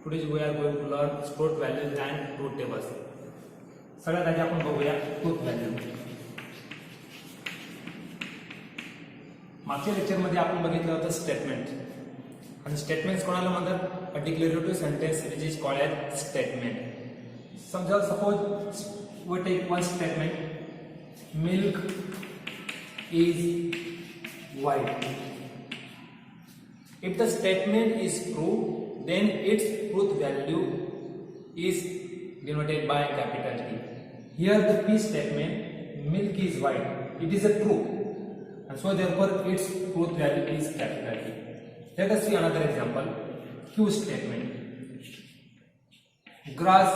Today we are going to learn truth values and truth tables. सगळ्यात आधी आपण बघूया ट्रूथ व्हॅल्यू. मागच्या लेक्चर मध्ये आपण बघितलं होतं स्टेटमेंट. आणि स्टेटमेंट्स कोणाला म्हणतात? A declarative sentence which is called as statement. समजा suppose we take one statement, milk is white. If the statement is true, then its truth value is denoted by capital T. Here the P statement, milk is white, it is a true, and so therefore its truth value is capital T. Let us see another example. Q statement, grass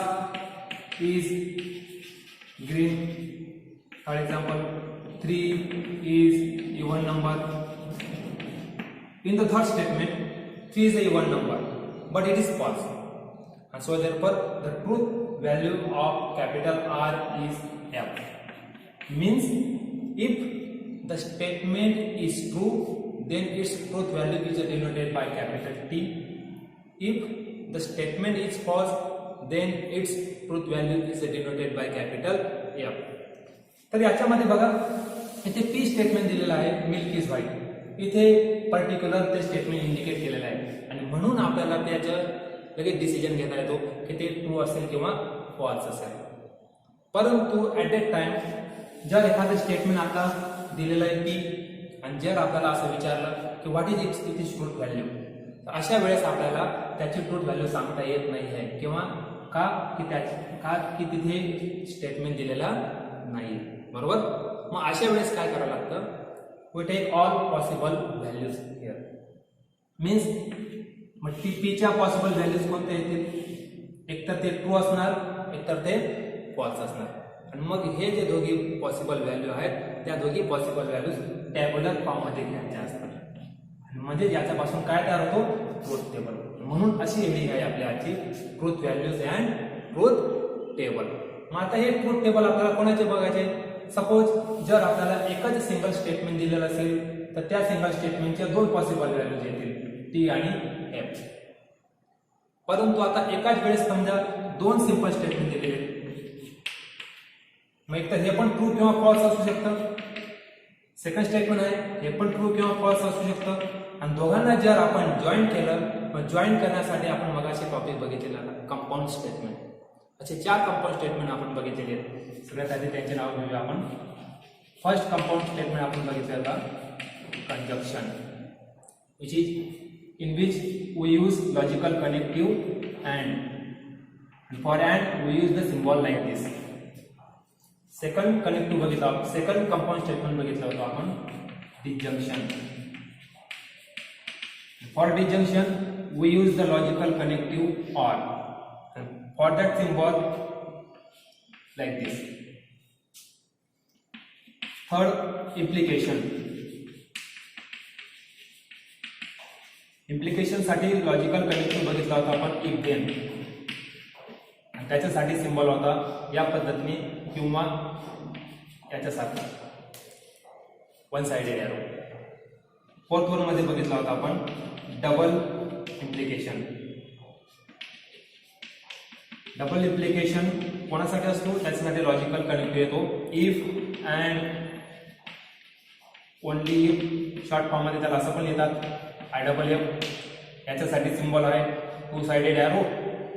is green. For example, 3 is even number. In the third statement, 3 is a even number, but it is false, and so therefore the truth value of capital R is F. Means if the statement is true, then its truth value is denoted by capital T. If the statement is false, then its truth value is denoted by capital F. तर याच्यामध्ये बघा, इथे P statement दिलेला आहे, milk is white. इथे particular ते statement indicate केलेलं आहे आणि म्हणून आपल्याला त्याचं लगेच डिसिजन घेता येतो की ते ट्रू असेल किंवा फॉल्स असेल. परंतु ॲट दॅट टाइम जर एखादं स्टेटमेंट आता दिलेलं आहे पी आणि जर आपल्याला असं विचारलं की what is it's truth value, तर अशा वेळेस आपल्याला त्याची ट्रूथ व्हॅल्यू सांगता येत नाही आहे किंवा का की तिथे स्टेटमेंट दिलेला नाही. बरोबर. मग अशा वेळेस काय करावं लागतं? We take all possible values here. Means mug P च्या पॉसिबल व्हॅल्यूज कोणत्या येतील? एकतर ते ट्रू असणार, एकतर ते फॉल्स असणार. आणि मग हे जे दोघी पॉसिबल व्हॅल्यू आहेत त्या दोघी पॉसिबल व्हॅल्यूज टॅब्युलर फॉर्म मध्ये घ्यायच्या असतात. आणि म्हणजे याच्यापासून काय तयार होतो? Truth table. म्हणून अशी हेडिंग आहे आपल्या आजची, truth values and truth table. मग आता हे ट्रूथ टेबल आपल्याला कोणाचे बघायचे? सपोज जर आपल्याला एकच सिंगल स्टेटमेंट दिलेलं असेल तर त्या सिंगल स्टेटमेंटच्या दोन पॉसिबल व्हॅल्यूज येतील, टी आणि एफ. परंतु आता एकाच वेळेस समजा दोन सिंपल स्टेटमेंट दिलेले, मग एक तर हे पण ट्रू किंवा फॉल्स असू शकतं. सेकंड स्टेटमेंट आहे, हे पण ट्रू किंवा फॉल्स असू शकतं. आणि दोघांना जर आपण जॉईन केलं, मग जॉईन करण्यासाठी आपण मगाशी टॉपिक बघितलेला कंपाऊंड स्टेटमेंट. असे 4 कंपाऊंड स्टेटमेंट आपण बघितलेले आहेत. सगळ्यात आधी त्यांचे नाव घेऊया आपण. फर्स्ट कंपाऊंड स्टेटमेंट आपण बघितलं होतं conjunction, which is in which we use logical connective and for and we use the symbol like this. Second connective बघितलं, सेकंड कंपाऊंड स्टेटमेंट बघितलं होतं आपण disjunction. For disjunction we use the logical connective or. For that symbol like this. Third, implication. Implication साठी logical connective बघितला होता आपण if then. त्याच्यासाठी symbol होता या पद्धतीने किंवा याच्यासारखा one sided arrow. Fourth one मध्ये बघितला होता आपण डबल इम्प्लिकेशन. डबल इम्प्लिकेशन कोणासाठी असतो? त्याच्यासाठी लॉजिकल कनेक्टिव्ह येतो if and only if. Short form मध्ये त्याला असं पण येतात IFF. याच्यासाठी सिंबल आहे टू साइडेड एरो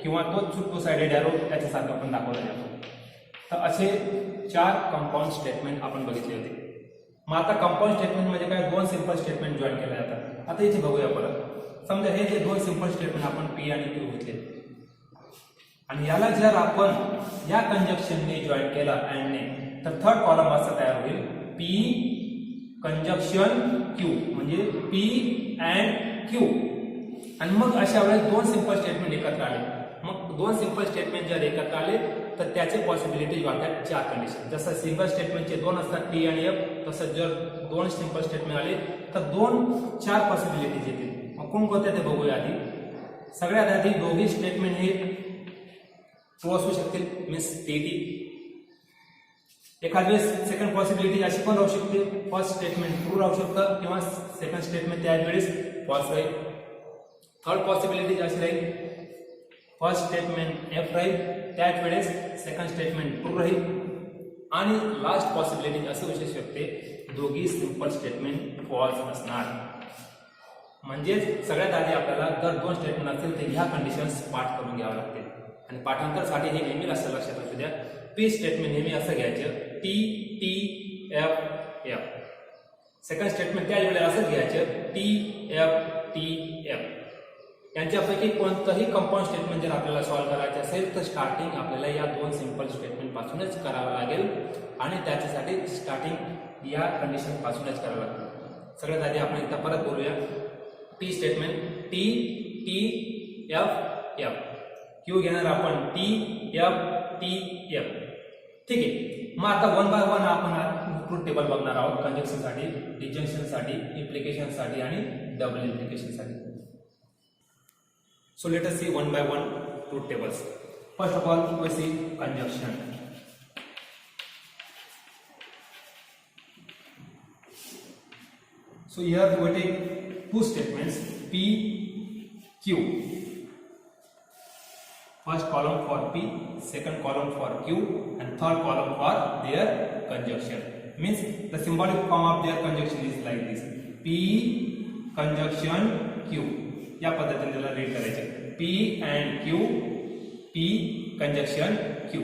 किंवा तोच टू साइडेड एरो त्याच्यासारखं पण दाखवला जातो. तर असे 4 कंपाऊंड स्टेटमेंट आपण बघितले होते. मग आता कंपाऊंड स्टेटमेंट म्हणजे काय? 2 सिंपल स्टेटमेंट जॉईन केले जातात. आता इथे बघूया परत. समजा हे जे 2 सिंपल स्टेटमेंट आपण P आणि Q घेतले आणि याला जर आपण या कंजक्शनने जॉईन केला अँडने, तर थर्ड कॉलम असा तयार होईल P कंजक्शन Q, म्हणजे P अँड Q. आणि मग अशा वेळेस 2 सिंपल स्टेटमेंट एकत्र आले. मग 2 सिंपल स्टेटमेंट जर एकत्र आले तर त्याचे पॉसिबिलिटीज वाटतात 4 कंडिशन. जसं सिंगल स्टेटमेंटचे 2 असतात T आणि F, तसंच जर 2 सिंपल स्टेटमेंट आले तर 4 पॉसिबिलिटीज येतील. मग कोणकोणत्या ते बघूया आधी. सगळ्यात आधी दोघी स्टेटमेंट हे ट्रू असू शकतील, मीन्स TT. एखाद वेळेस सेकंड पॉसिबिलिटी अशी पण राहू शकते, फर्स्ट स्टेटमेंट ट्रू राहू शकतं किंवा सेकंड स्टेटमेंट त्याच वेळेस फॉल्स राहील. थर्ड पॉसिबिलिटी अशी राहील फर्स्ट स्टेटमेंट एफ राहील, त्याच वेळेस सेकंड स्टेटमेंट ट्रू राहील आणि लास्ट पॉसिबिलिटी असं होऊ शकते दोघी सिंपल स्टेटमेंट फॉल्स असणार. म्हणजेच सगळ्यात आधी आपल्याला जर दोन स्टेटमेंट असतील तर ह्या कंडिशन्स पाठ करून घ्याव्या लागतील आणि पाठांतरासाठी हे नेहमी असं लक्षात असू द्या, पी स्टेटमेंट नेहमी असं घ्यायचं T T F F. Second statement त्या वेळेला असंच घ्यायचं टी एफ. यांच्यापैकी कोणतंही कंपाऊंड स्टेटमेंट जर आपल्याला सॉल्व्ह करायचं असेल तर स्टार्टिंग आपल्याला या दोन सिंपल स्टेटमेंट पासूनच करावं लागेल आणि त्याच्यासाठी स्टार्टिंग या कंडिशन पासूनच करावं लागेल. सगळ्यात आधी आपण एकदा परत बोलूया. T statement T T F F. Q घेणार आपण टी एफ. ठीक आहे. मग आता वन बाय वन आपण ट्रूथ टेबल बघणार आहोत कंजक्शनसाठी, डिजंक्शनसाठी, इम्प्लिकेशनसाठी आणि double इम्प्लिकेशनसाठी. So let us see one by one truth tables. First of all, we see conjunction. So here we take two statements P, Q. First column for P, second column for Q, and third column for their conjunction. Means the symbolic form of their conjunction is like this: P conjunction Q. या पद्धतीने त्याला read करायचे P and Q, P conjunction Q.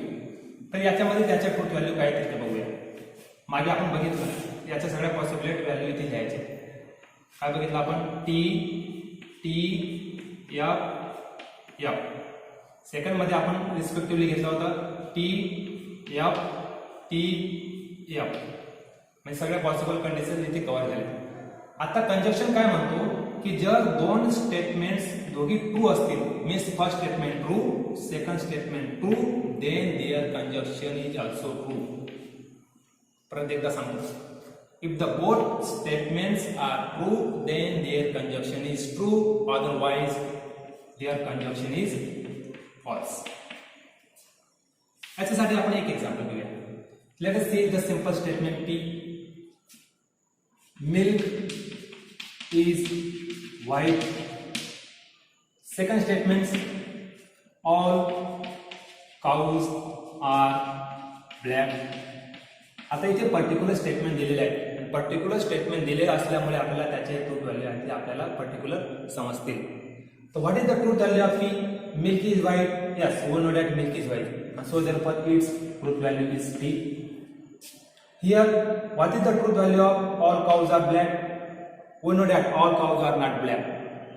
तर याच्यामध्ये त्याच्या truth value काय ते बघूया. मागे आपण बघितलं याच्या सगळ्या पॉसिबिलिटी व्हॅल्यू इथे घ्यायचे. काय बघितलं आपण टी एफ एफ. सेकंड मध्ये आपण रिस्पेक्टिव्हली घेतला होता टी एफ. म्हणजे सगळ्या पॉसिबल कंडिशन इथे कव्हर झाले. आता कंजक्शन काय म्हणतो की जर दोन स्टेटमेंट्स दोघी ट्रू असतील, means first statement true, second statement true, then their conjunction is also true. परत एकदा सांगतो, if the both statements are true then their conjunction is true, otherwise their conjunction is false. याच्यासाठी आपण एक example घेऊया. Let us see the simple statement T. Milk is white. Second statement, all cows are black. आता इथे particular statement दिलेले आहे. Particular statement दिलेले असल्यामुळे आपल्याला त्याचे ट्रूथ व्हॅल्यू आहे ते आपल्याला पर्टिक्युलर समजतील. तर what is the truth value of P? Milk is white. Yes, we know that milk is white. So therefore its truth value is T. Here what is the truth value of all cows are black? We know that all cows are not black,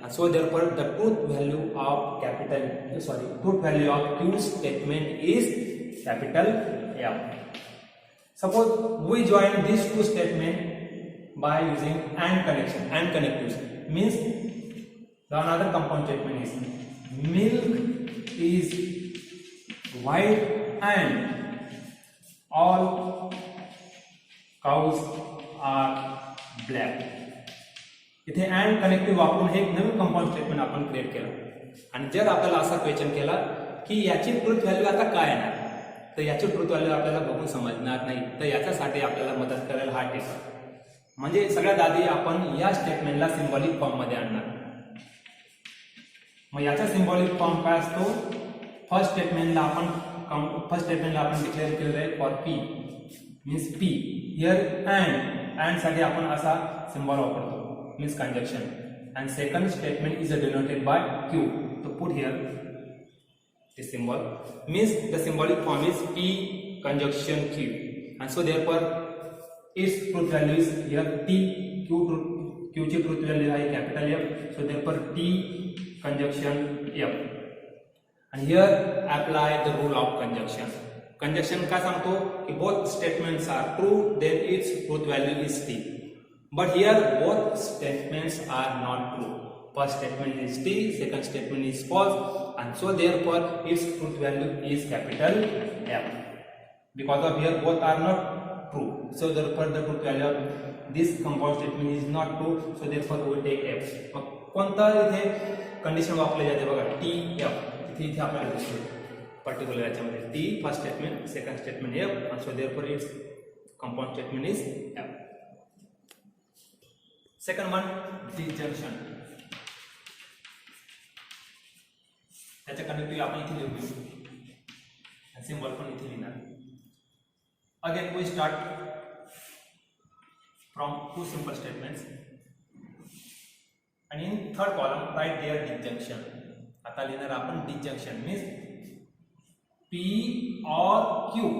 and so therefore the truth value of truth value of Q statement is capital F. Suppose we join these two statements by using AND connection. AND connectives means the another compound statement is milk is white and all cows are black. इथे and connective वापरून हे एक नवीन compound statement आपण create केलं. आणि जर आपल्याला असा question केला की याची ट्रूथ व्हॅल्यू आता काय येणार, तर याची ट्रूथ व्हॅल्यू आपल्याला बघून समजणार नाही. तर याच्यासाठी आपल्याला मदत करायला हा टेबल. म्हणजे सगळ्यात आधी आपण या स्टेटमेंटला सिंबॉलिक फॉर्म मध्ये आणणार. मग याचा सिंबॉलिक फॉर्म काय असतो? फर्स्ट स्टेटमेंटला आपण डिक्लेअर केलेलं आहे for P, means P. Here and साठी आपण असा सिंबॉल वापरतो, means conjunction, and second statement is denoted by Q. To put here this symbol means the symbolic form is P conjunction Q, and so therefore its truth value is here T. Q ची truth value आहे capital F, so therefore T conjunction F. And here apply the rule of conjunction. Conjunction काय सांगतो की both statements are true, then its truth value is T. But here both statements are not true. First statement is T, second statement is false, and so therefore its truth value is capital F. Because of here both are not true, so therefore the truth value of this compound statement is not true. So therefore we take F. मग कोणता इथे condition वापरली जाते बघा T F. इथे आपल्याला दिसतो particular याच्यामध्ये T first statement, second statement F, and so therefore its compound statement is F. Second one, disjunction. त्याच्या कनेक्टिव्ह आपण इथे लिहून घेऊ आणि सिम्बॉल पण इथे लिहिणार. Again we start from two simple statements and in third column write their disjunction. आता लिहिणार आपण disjunction means P or Q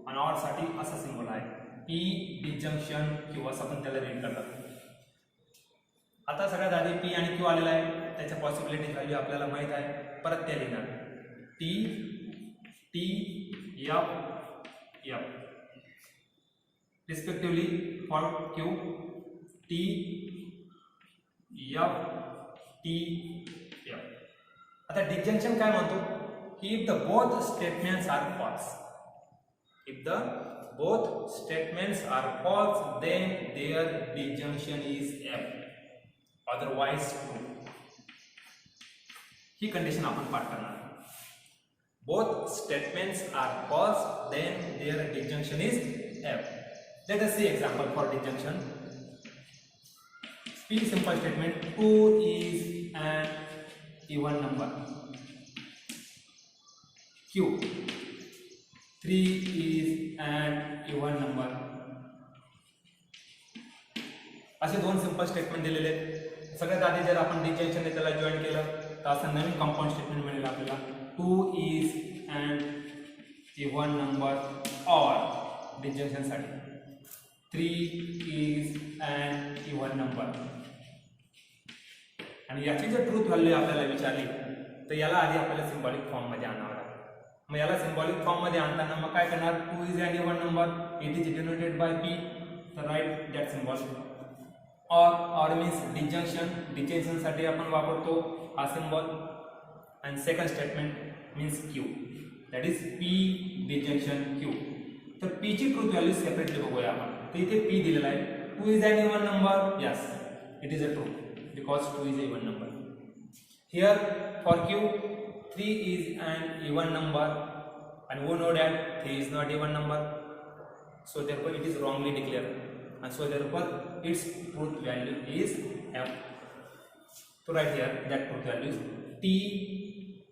आणि OR साठी असा सिम्बॉल आहे P disjunction Q असं आपण त्याला रीड करतात. आता सगळ्यात आधी P आणि Q आलेला आहे, त्याच्या पॉसिबिलिटी व्हॅल्यू आपल्याला माहित आहे. परत त्या लिहिणार T T F F respectively for Q, T, F, T, F. आता disjunction काय म्हणतो? If the both statements are false. If the both statements are false, then their disjunction is F. Otherwise true. He condition आपण पाठ करणार. Both statements are false, then their disjunction is F. Let us see example for disjunction. P simple statement 2 is an even number. Q 3 is an even number. असे दोन simple statement दिलेले आहेत. सगळ्यात आधी जर आपण डिजंक्शन त्याला जॉईन केलं तर असं नवीन कंपाऊंड स्टेटमेंट मिळेल आपल्याला 2 is an even number or disjunction साठी 3 is an even number. आणि याची जर ट्रूथ व्हॅल्यू आपल्याला विचारली तर याला आधी आपल्याला सिम्बॉलिक फॉर्म मध्ये आणावं लागेल. मग याला सिम्बॉलिक फॉर्म मध्ये आणताना मग काय करणार 2 is an even number, it is denoted by P, तर right that symbol. or means disjunction साठी आपण वापरतो हा सिम्बॉल. आणि second statement means Q, that is P disjunction Q. तर P ची ट्रूथ व्हॅल्यू सेपरेटली बघूया आपण. तर इथे P दिलेला आहे 2 is an even number. yes, it is a true because 2 is a even number. Here for Q 3 is an even number and we know that 3 is not even number, so therefore it is wrongly declared and so therefore its truth value is F. So right here that truth value is T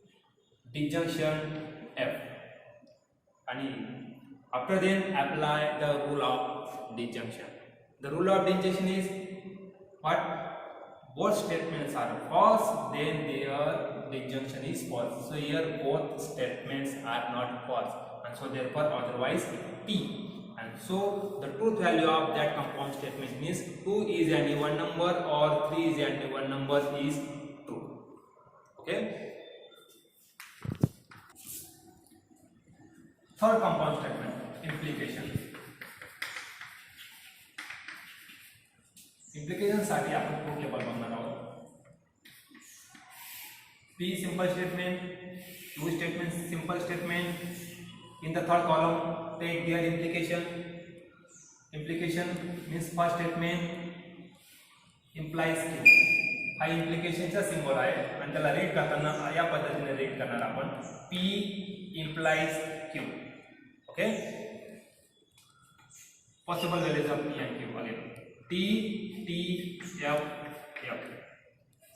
disjunction F. And after then apply the rule of disjunction. The rule of disjunction is what? Both statements are false, then their disjunction is false. So here both statements are not false and so therefore otherwise T. And so the truth value of that compound statement means 2 is an even number or 3 is an even number is true. Okay. Third compound statement, implication. Implication साठी आपण truth table बघणार आहोत. P simple statement, two statements simple statement. In the third column take their implication. Implication means first statement implies Q. हा implicationचा symbol आहे आणि त्याला read करताना या पद्धतीने रीड करणार आपण P implies Q. Okay. Possible values of P and Q again. T T F F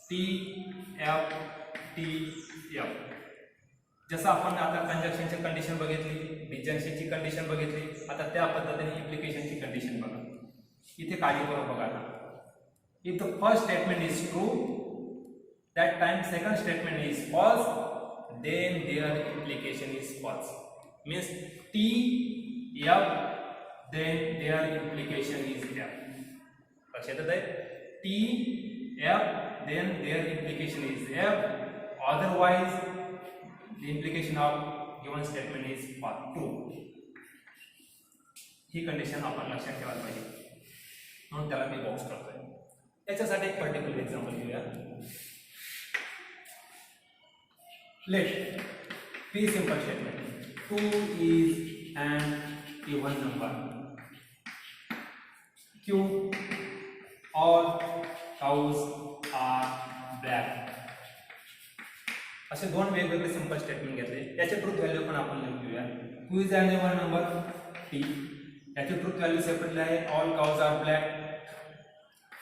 T F T F. जसं आपण आता कंजक्शनची कंडिशन बघितली, डिजंक्शनची कंडिशन बघितली, आता त्या पद्धतीने इम्प्लिकेशनची कंडिशन बघा. इथे काळजीपूर्वक बघा. If the first statement is true, that time second statement is false, then their implication is false. Means T F, then their implication is F. लक्षात आहे? T F, then their implication is F. Otherwise, the implication of given statement is true. He condition आपण लक्षात ठेवायला पाहिजे, म्हणून त्याला मी box करतोय. याच्यासाठी एक पर्टिक्युलर एक्झाम्पल घेऊया. Let P simple statement 2 is an even number. Q all cows are black. असे दोन वेगवेगळे सिंपल स्टेटमेंट घेतले. याचे ट्रूथ व्हॅल्यू पण आपण लिहून घेऊया. 2 is an even number T. याचे ट्रूथ व्हॅल्यू सेपरेटली आहे. All cows are black.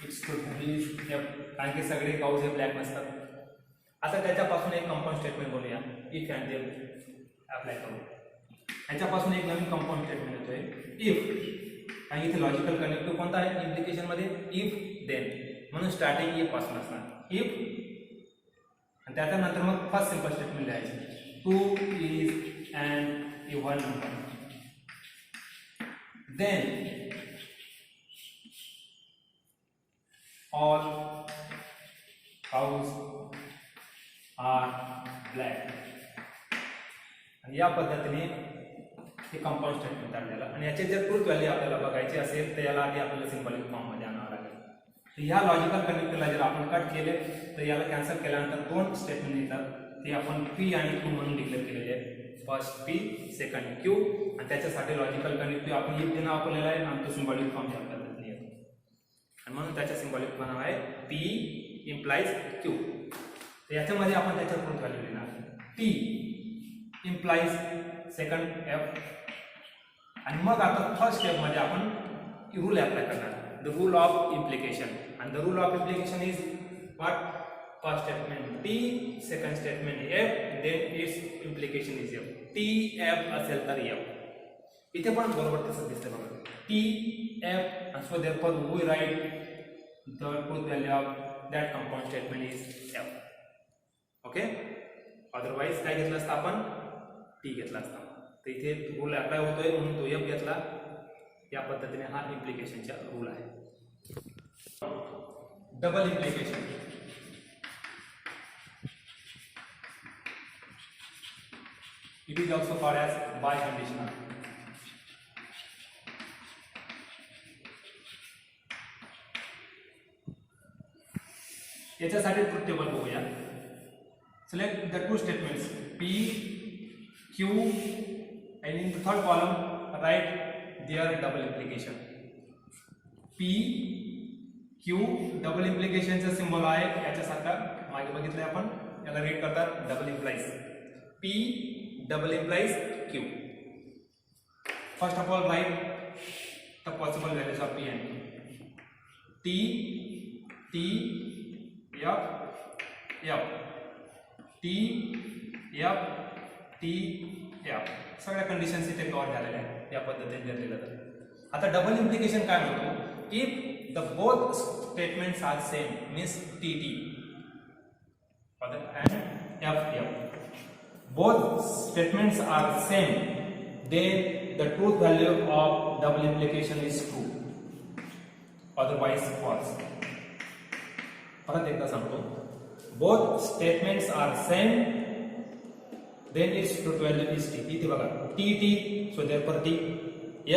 Its truth value is F, कारण की सगळे काउज हे ब्लॅक नसतात. आता त्याच्यापासून एक कंपाऊंड स्टेटमेंट बोलूया, इफ अँड देन अप्लाय करू. ह्याच्यापासून एक नवीन कंपाऊंड स्टेटमेंट येतोय इफ, आणि इथे लॉजिकल कनेक्टिव्ह कोणता आहे इम्प्लिकेशन मध्ये, इफ देन, म्हणून स्टार्टिंग इफ पासून असणार इफ, आणि त्याच्यानंतर मग फर्स्ट सिंपल स्टेटमेंट लिहायचे 2 is and even number, then all cows are black. आणि या पद्धतीने हे कंपाऊंड स्टेटमेंट काढलेलं, आणि याचे जर ट्रूथ व्हॅल्यू आपल्याला बघायची असेल तर याला आधी आपल्याला सिंबॉलिक फॉर्म मध्ये आणावं लागेल. तर ह्या लॉजिकल कनेक्टिव्हला जर आपण कट केले तर याला कॅन्सल केल्यानंतर दोन स्टेटमेंट येतात, ते आपण पी आणि क्यू म्हणून डिक्लेअर केलेले आहेत. फर्स्ट पी, सेकंड क्यू, आणि त्याच्यासाठी लॉजिकल कनेक्टिव्ह आपण इफ देणं वापरलेला आहे, आणि तो सिंबॉलिक फॉर्म या पद्धतीने येतो, आणि म्हणून त्याच्या सिंबॉलिक नाव आहे पी इम्प्लाइज क्यू. तर याच्यामध्ये आपण त्याच्या ट्रूथ व्हॅल्यू लिहिणार, टी इम्प्लाइज सेकंड एफ, आणि मग आता फर्स्ट स्टेप मध्ये आपण रूल अप्लाय करणार, द रूल ऑफ इम्प्लिकेशन. आणि the rule of implication is what, first statement T, second statement F, then its implication is F. T F असेल तर F, इथे पण बरोबर तसं दिसतं बघा, T F, and so therefore we write the truth value of that compound statement is f. Okay, otherwise काय घेतलं असतं आपण, टी घेतला असता. तर इथे रूल अप्लाय होतोय म्हणून तो एफ घेतला. या पद्धतीने हा इम्प्लिकेशनचा रूल आहे. Double implication, it is also called as biconditional. याच्यासाठी ट्रूथ टेबल बघूया. Select the two statements P Q, and in the third column write their double implication. P Q double इम्प्लिकेशनचा symbol आहे याच्यासारखा, मागे बघितलंय आपण, याला रीड करतात double implies. P double implies Q. First of all write the possible values of P and Q. T T F F T F T F, सगळ्या conditions इथे कव्हर झालेल्या आहेत या पद्धतीने जर दिलं तर. आता डबल इम्प्लिकेशन काय म्हणतो, if the both statements are same means T T and F F, both statements are same, then the truth value of double implication is true, otherwise false. परत एकदा सांगतो, both statements are same, then its truth value is t. इथे बघा t t, so therefore t.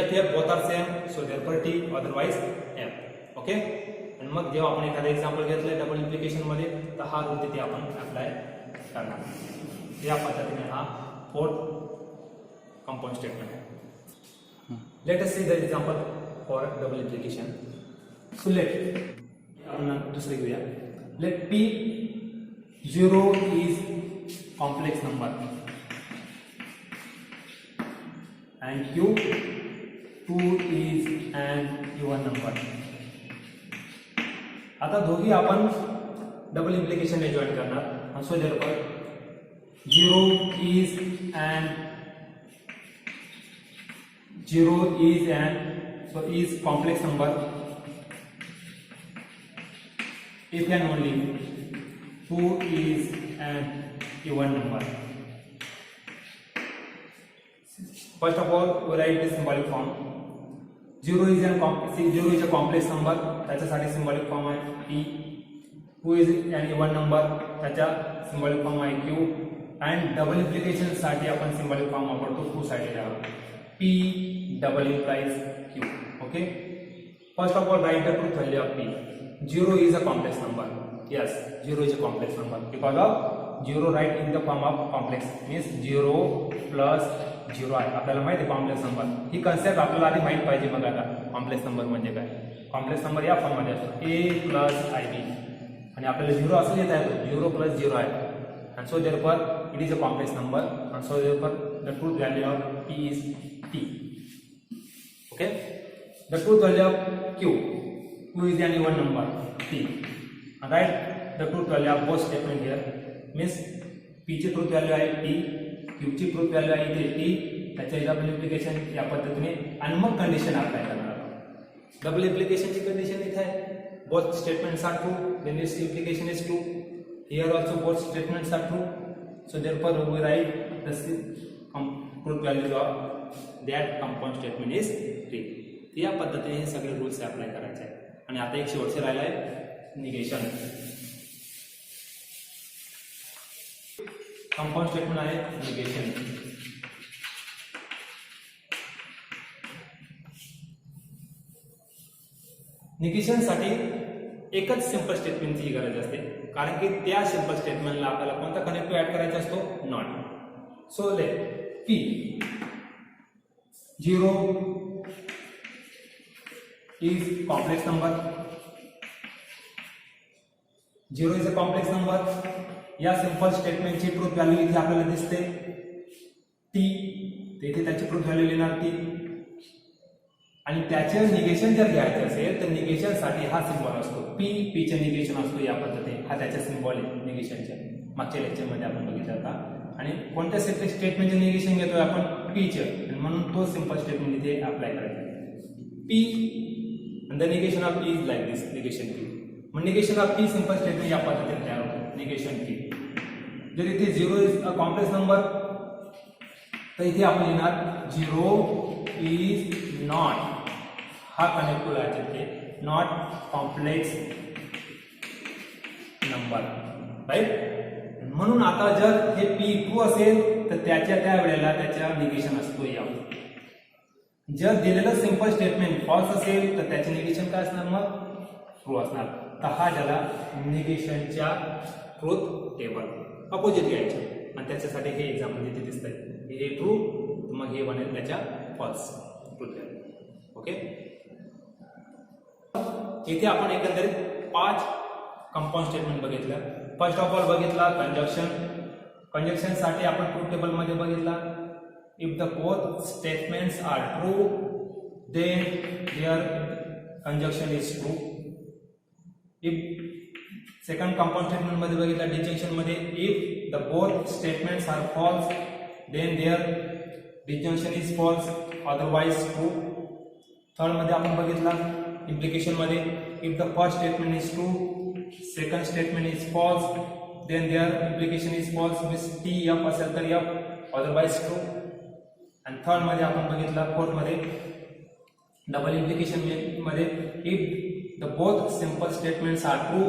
f f both are same, so therefore t, otherwise f. Okay. आणि मग जेव्हा आपण एखादं example घेतलंय डबल इम्प्लिकेशन मध्ये तर हा रूल तिथे आपण अप्लाय करणार. या पद्धतीने हा फोर्थ कंपाउंड स्टेटमेंट आहे. Let us see the example for double implication. So let आपण दुसरे घेऊया. Let p 0 is complex number and q 2 is an even number. आता दोघी आपण डबल इम्प्लिकेशन जॉइन करणार. So therefore 0 is an so is complex number if and only 2 is an even number. First of all, we write the symbolic form. 0 is a complex number, त्याच्यासाठी symbolic form आहे p. 2 is an even number, त्याचा symbolic form आहे q. and double implication साठी आपण symbolic form वापरतो 2 साइडला p double implies q. okay. First of all, write the truth value of p. 0 is a complex number. Yes, 0 is a complex number because of 0 right in the form of complex means 0 plus 0 आहे. आपल्याला माहिती आहे complex number, ही concept आपल्याला आधी माहित पाहिजे. मग आता complex number म्हणजे काय, कॉम्प्लेक्स नंबर या फॉर्म मध्ये असतो a प्लस आय बी, आणि आपल्याला 0 असं लिहिता येतो 0 प्लस 0 आहे. and so therefore it is a complex number and so therefore the truth value of p is t. okay. The truth value of q is an even number t. Alright, the truth value of both statement here means P ची truth value आहे T, Q ची truth value आहे इथे T, त्याचे double implication या पद्धतीने आणि मग condition apply करणार आहोत. डबल इम्प्लिकेशनची कंडिशन इथे आहे, both statements are true, then its implication is true. Here also both statements are true, so therefore we write the truth values of that compound statement is 3. या पद्धतीने हे सगळे rules apply करायचे आहेत. आणि आता एक शेवटचे राहिला आहे निगेशन. कंपाऊंड स्टेटमेंट आहे निगेशन. निगेशन साठी एकच सिंपल स्टेटमेंटची गरज असते, कारण की त्या सिंपल स्टेटमेंटला आपल्याला कोणता कनेक्टिव्ह ऍड करायचा असतो, not. So let P 0 is complex number. 0 is a complex number. या सिंपल स्टेटमेंटची ट्रूथ व्हॅल्यू इथे आपल्याला दिसते टी, इथे त्याची ट्रूथ व्हॅल्यू लिहिणार टी. आणि त्याचे निगेशन जर घ्यायचं असेल तर निगेशन साठी हा सिंबल असतो पी, पी चे निगेशन असतो या पद्धतीने. हा त्याचा सिंबल आहे निगेशनच्या. मागच्या लेक्चर मध्ये आपण बघितलं होता. आणि कोणत्या स्टेटमेंटचे निगेशन घेतोय आपण, पी चे, म्हणून तो सिंपल स्टेटमेंट इथे अप्लाय करायचा. P and the negation of P is like this, negation P. Mug negation of P simple statement या पद्धतीने तयार होतो, negation P. जर इथे 0 is a complex number तर इथे आपण लिहिणार 0 is not, हा कनेक्टिव्ह आहे तिथे, not complex number, राईट. म्हणून आता जर हे P ट्रू असेल तर त्या वेळेला त्याच्या निगेशन असतो या. जर दिलेलं सिंपल स्टेटमेंट फॉल्स असेल तर त्याचे निगेशन काय असणार, मग ट्रू असणार. तर हा ज्याला निगेशनच्या ट्रूथ टेबल अपोजिट घ्यायचे. आणि त्याच्यासाठी हे एक्झाम्पल जिथे दिसतंय हे ट्रू, मग हे बनेल त्याच्या फॉल्स ट्रूथ टेबल. ओके, इथे आपण एकंदरीत 5 कंपाऊंड स्टेटमेंट बघितलं. फर्स्ट ऑफ ऑल बघितला कंजक्शन. कंजक्शन साठी आपण ट्रूथ टेबल मध्ये बघितला, if the both statements are true then their conjunction is true. If second compound statement मध्ये बघितला disjunction मध्ये, if the both statements are false then their disjunction is false, otherwise true. Third मध्ये आपण बघितला implication मध्ये, if the first statement is true, second statement is false then their implication is false, means T F असेल तर F, otherwise true. आणि third मध्ये आपण बघितला, फोर्थ मध्ये डबल इम्प्लिकेशन मध्ये, if the both simple statements are true,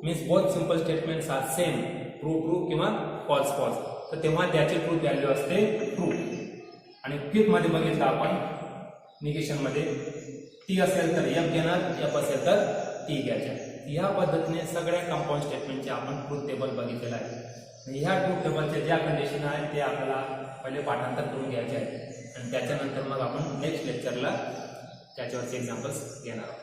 means both simple statements are same, true true किंवा false false, तर तेव्हा त्याची ट्रूथ व्हॅल्यू असते ट्रू. आणि फिफ्थ मध्ये बघितलं आपण निगेशन मध्ये, टी असेल तर एफ घेणार, एफ असेल तर टी घ्यायच्या. या पद्धतीने सगळ्या कंपाऊंड स्टेटमेंटचे आपण ट्रूथ टेबल बघितलेलं आहे. ह्या ट्रूथ टेबलचे ज्या कंडिशन आहेत ते आपल्याला पहिले पाठांतर करून घ्यायचे आहे आणि त्याच्यानंतर मग आपण नेक्स्ट लेक्चरला त्याच्यावरचे एक्झाम्पल्स घेणार आहोत.